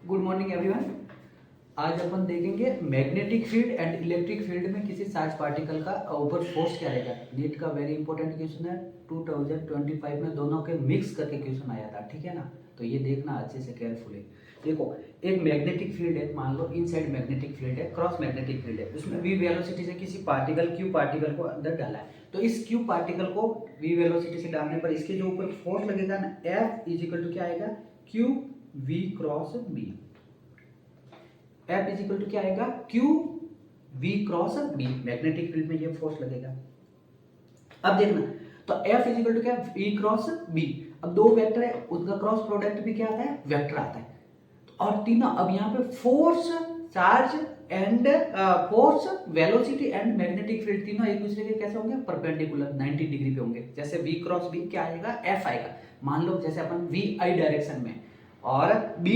Good morning everyone. आज अपन देखेंगे magnetic field and electric field में किसी चार्ज पार्टिकल का ऊपर फोर्स क्या रहेगा। नीट का वेरी इंपॉर्टेंट क्वेश्चन है, 2025 में दोनों के मिक्स करके क्वेश्चन आया था, ठीक है ना। तो ये देखना अच्छे से केयरफुली। देखो, एक मैग्नेटिक फील्ड है, मान लो इनसाइड मैग्नेटिक फील्ड है, क्रॉस मैग्नेटिक फील्ड है, उसमें वी वेलोसिटी से किसी पार्टिकल क्यू पार्टिकल को अंदर डाला है। तो इस क्यू पार्टिकल को वी वेलोसिटी से डालने पर इसके जो ऊपर फोर्स लगेगा ना, एफ इज इक्वल टू क्या आएगा, Q V cross B. F is equal to क्या आएगा, Q V cross B. Magnetic field में ये फोर्स लगेगा। अब देखना, तो F इज इक्वल टू क्या, वी क्रॉस बी। अब दो वेक्टर है, उनका क्रॉस प्रोडक्ट भी क्या आता है, वेक्टर आता है। और तीनों, अब यहाँ पे force, charge and force, velocity and magnetic field तीनों एक दूसरे के कैसे होंगे, परपेंडिकुलर 90 डिग्री पे होंगे। जैसे v क्रॉस b क्या आएगा, f आएगा। मान लो जैसे अपन v i डायरेक्शन में और b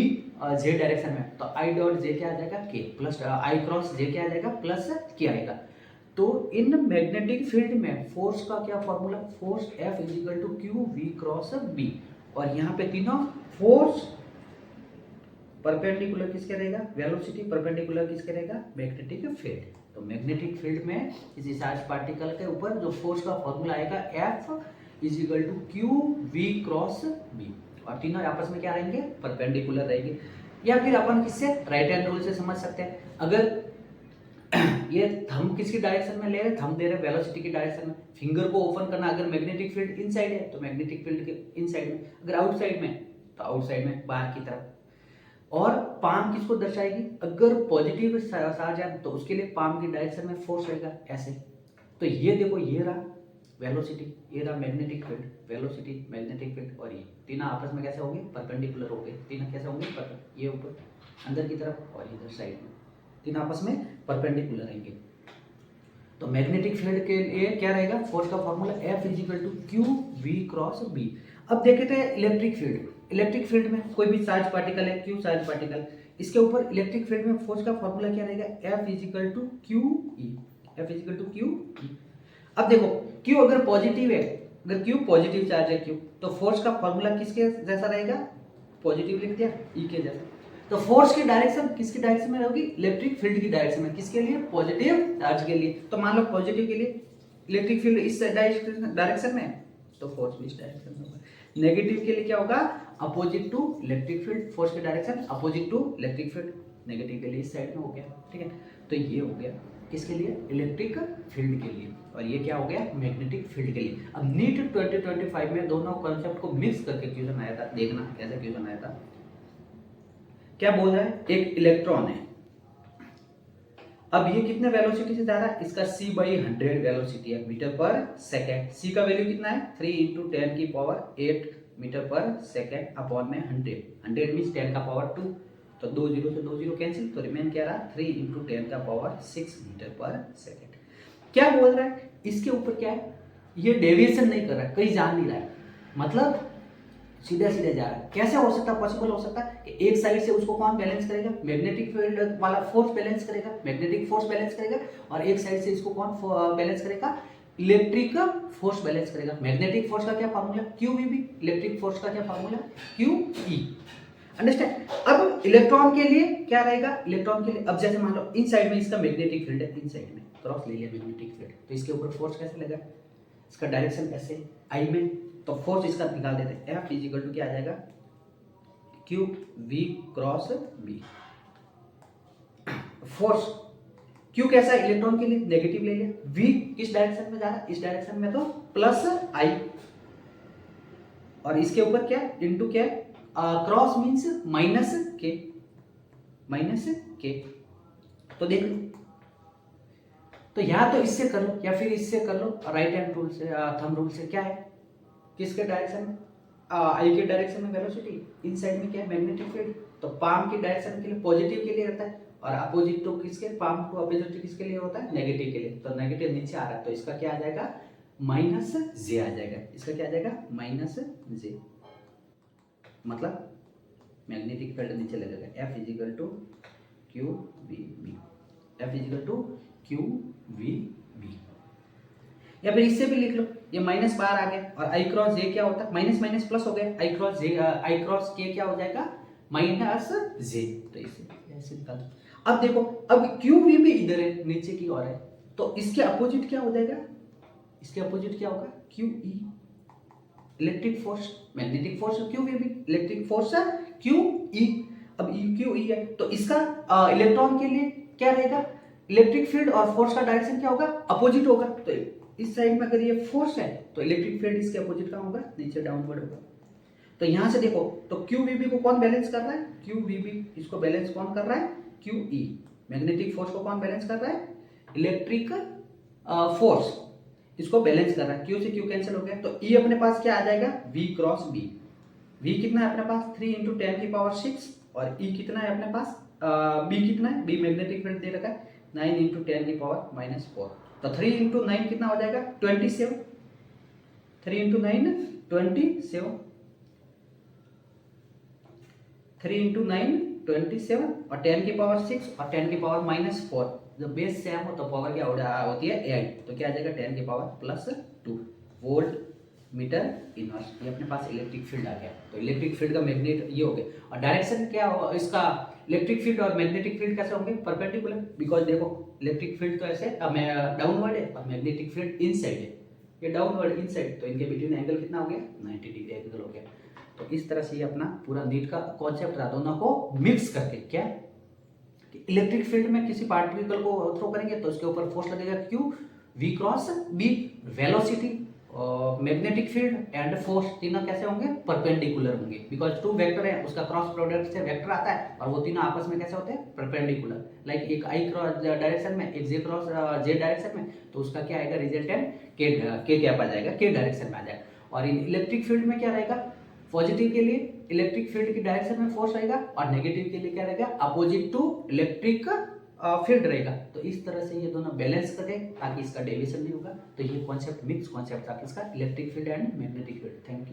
j डायरेक्शन में, तो i डॉट j क्या आ जाएगा, k plus i cross j क्या आ जाएगा, प्लस k आएगा। तो इन मैग्नेटिक फील्ड में फोर्स का क्या formula, force F is equal to Q V cross B. और यहाँ पे तीनों फोर्स परपेंडिकुलर किसके रहेगा, वेलोसिटी परपेंडिकुलर किसके रहेगा, मैग्नेटिक फील्ड। तो मैग्नेटिक फील्ड में किसी चार्ज पार्टिकल के ऊपर जो फोर्स का फॉर्मूला आएगा, F is equal to Q V cross B. और तीनों आपस में क्या रहेंगे, परपेंडिकुलर रहेंगे। या फिर अपन किससे, राइट हैंड रूल से समझ सकते हैं। अगर ये थंब किसकी डायरेक्शन में ले रहे, थंब दे रहे वेलोसिटी की डायरेक्शन में, फिंगर को ओपन करना, अगर मैग्नेटिक फील्ड इनसाइड है तो मैग्नेटिक फील्ड के इनसाइड में, अगर आउटसाइड में तो आउटसाइड में, बाहर की तरफ। और पाम किसको दर्शाएगी, अगर पॉजिटिव चार्ज है तो उसके लिए पाम की डायरेक्शन में फोर्स रहेगा, ऐसे। तो ये देखो, ये रहा वेलोसिटी, ये रहा magnetic field, velocity magnetic field, और ये तीनों आपस में कैसे होंगे, परपेंडिकुलर होंगे। तीनों कैसे होंगे, ये ऊपर अंदर की तरफ और इधर साइड में, तीनों आपस में परपेंडिकुलर रहेंगे। तो मैग्नेटिक फील्ड के लिए क्या रहेगा, फोर्स का formula F is equal to Q V cross B. अब देखते हैं इलेक्ट्रिक फील्ड। इलेक्ट्रिक फील्ड में कोई भी चार्ज पार्टिकल है, क्यू चार्ज पार्टिकल, इसके ऊपर इलेक्ट्रिक फील्ड में फोर्स का फॉर्मूला क्या रहेगा, F is equal to Q E. F is equal to Q E. अब देखो, क्यू अगर पॉजिटिव है, अगर क्यू पॉजिटिव चार्ज है क्यू, तो फोर्स का फॉर्मूला किसके जैसा रहेगा, पॉजिटिव लिख दिया, ई के जैसा। तो फोर्स की डायरेक्शन किसकी डायरेक्शन में होगी, इलेक्ट्रिक फील्ड की डायरेक्शन में, किसके लिए, पॉजिटिव चार्ज के लिए। तो मान लो पॉजिटिव के लिए इलेक्ट्रिक फील्ड इस डायरेक्शन में, तो फोर्स भी इस डायरेक्शन में होगा। नेगेटिव के लिए क्या होगा, opposite to electric field, force की direction opposite to electric field. Negative के लिए इस साइड में हो गया, ठीक है। तो ये हो गया किसके लिए, इलेक्ट्रिक फील्ड के लिए, और ये क्या हो गया, मैग्नेटिक फील्ड के लिए। अब नीट 2025 में दोनों कॉन्सेप्ट को मिक्स करके क्वेश्चन आया था, देखना कैसा क्वेश्चन आया था। क्या बोल रहा है, एक इलेक्ट्रॉन है, अब ये कितने वेलोसिटी से जा रहा है, इसका c/100 वेलोसिटी है, मीटर पर सेकेंड। c का वैल्यू कितना है, 3 × 10 की पावर 8 मीटर पर सेकेंड अपॉन में 100। 100 मीन्स 10 का पावर 2, तो 2 0 से 2 0 कैंसिल, तो रिमेन क्या रहा, 3 × 10 का पावर 6 मीटर पर सेकेंड। क्या बोल रहा है, इसके ऊपर क्या है, ये डेविएशन नहीं कर रहा है, कहीं जा नहीं रहा है, मतलब सीधे सीधे जा रहा है। कैसे हो सकता है, पॉसिबल हो सकता है कि एक साइड से उसको कौन बैलेंस करेगा, मैग्नेटिक फील्ड वाला फोर्स बैलेंस करेगा, मैग्नेटिक फोर्स बैलेंस करेगा, और एक साइड से इसको कौन बैलेंस करेगा, इलेक्ट्रिक फोर्स बैलेंस करेगा। मैग्नेटिक फोर्स का क्या फार्मूला, QVB, इलेक्ट्रिक फोर्स का क्या फार्मूला, QE। अंडरस्टैंड। अब इलेक्ट्रॉन के लिए क्या रहेगा, इलेक्ट्रॉन के लिए, अब जैसे मान लो इन साइड में इसका मैग्नेटिक फील्ड है, इन साइड में क्रॉस ले लिया मैग्नेटिक फील्ड, तो इसके ऊपर फोर्स कैसे लगा, इसका डायरेक्शन ऐसे आई में, तो फोर्स इसका निकाल देते हैं, F इज इक्वल टू क्या आ जाएगा, Q V cross B. Force Q कैसा है, इलेक्ट्रॉन के लिए नेगेटिव ले लिया, V किस डायरेक्शन में जा रहा है, इस डायरेक्शन में, तो प्लस I, और इसके ऊपर क्या इनटू क्या, क्रॉस मींस माइनस के। तो देख लो, तो या तो इससे कर लो या फिर इससे कर लो, राइट हैंड रूल से, थंब रूल से। क्या है, किसके डायरेक्शन में, आई के डायरेक्शन में वेलोसिटी, इन साइड में क्या है, मैग्नेटिक फील्ड, तो पाम की डायरेक्शन के लिए पॉजिटिव के लिए रहता है, और अपोजिट टू किसके, पाम टू अपोजिट किसके लिए होता है, नेगेटिव के लिए। तो नेगेटिव नीचे आ रहा है, तो इसका क्या आ जाएगा, -j आ जाएगा, इसका क्या आ जाएगा, -j, मतलब मैग्नेटिक फील्ड नीचे लगेगा, F is equal to QVB, F is equal to QVB। या फिर इससे भी लिख लो, ये माइनस बाहर आ गया, और आई क्रॉस जे क्या होता है, माइनस माइनस प्लस हो गया, आई क्रॉस जे, आई क्रॉस के क्या हो जाएगा, माइनस जे, तो इसे ऐसे निकाल दो। अब देखो, अब क्यू वी भी इधर है, नीचे की ओर है, तो इसके अपोजिट क्या हो जाएगा, इसके अपोजिट क्या होगा, Q E, electric force, magnetic force Q V भी, इलेक्ट्रिक फोर्स क्यू ई। अब क्यू ई है तो इसका इलेक्ट्रॉन के लिए क्या रहेगा, इलेक्ट्रिक फील्ड और फोर्स का डायरेक्शन क्या होगा, अपोजिट होगा। तो इस साइड में अगर ये फोर्स है तो इलेक्ट्रिक फील्ड इसके अपोजिट का होगा, नीचे डाउनवर्ड होगा। तो यहां से देखो, तो QVB को कौन बैलेंस कर रहा है, QVB, इसको बैलेंस कौन कर रहा है, QE। मैग्नेटिक फोर्स को कौन बैलेंस कर रहा है, इलेक्ट्रिक फोर्स, इसको बैलेंस कर रहा है। Q से Q कैंसिल हो गया, तो E अपने पास क्या आ जाएगा, V क्रॉस B। V कितना है अपने पास, 3 × 10⁶, और E कितना है अपने पास, B कितना है, B मैग्नेटिक फील्ड दे रखा है, 9 × 10⁻⁻4। तो 3 × 9 कितना हो जाएगा, 27, 3 × 9 27, 3 × 9 27, और 10⁻⁶ और 10⁻⁻4, जब बेस सेम हो तो पावर क्या होती है 8, तो क्या आ जाएगा 10⁻+2 वोल्ट मीटर इनवर्स। ये अपने पास इलेक्ट्रिक फील्ड आ गया। तो इलेक्ट्रिक फील्ड का मैग्नेट ये हो गया, और डायरेक्शन क्या हो इसका, इलेक्ट्रिक फील्ड और मैग्नेटिक फील्ड कैसे होंगे, परपेंडिकुलर। बिकॉज देखो इलेक्ट्रिक फील्ड तो ऐसे डाउनवर्ड है और मैग्नेटिक फील्ड इनसाइड है, ये डाउनवर्ड इनसाइड, तो इनके बिटवीन एंगल कितना हो गया, 90 डिग्री एंगल हो गया। तो इस तरह से ये अपना पूरा नीट का कॉन्सेप्ट रहा, दोनों को मिक्स करके। क्या, इलेक्ट्रिक फील्ड में किसी पार्टिकल को थ्रो करेंगे तो उसके ऊपर फोर्स लगेगा Q, V cross B, velocity, magnetic field and force तीनों कैसे होंगे, परपेंडिकुलर होंगे। बिकॉज 2 वेक्टर है, उसका क्रॉस प्रोडक्ट से वेक्टर आता है, और वो तीनों आपस में कैसे होते हैं, परपेंडिकुलर। लाइक एक I क्रॉस डायरेक्शन में, एक J क्रॉस J डायरेक्शन में, तो उसका क्या आएगा, रिजल्टेंट के गैप आ जाएगा, के डायरेक्शन में आ जाएगा। और इन इलेक्ट्रिक फील्ड में क्या रहेगा, पॉजिटिव के लिए इलेक्ट्रिक फील्ड की डायरेक्शन में फोर्स रहेगा, और नेगेटिव के लिए क्या रहेगा, अपोजिट टू इलेक्ट्रिक फील्ड रहेगा। तो इस तरह से ये दोनों बैलेंस करें ताकि इसका डेविएशन नहीं होगा। तो ये कॉन्सेप्ट मिक्स कॉन्सेप्ट था इसका, electric field and magnetic field. Thank you.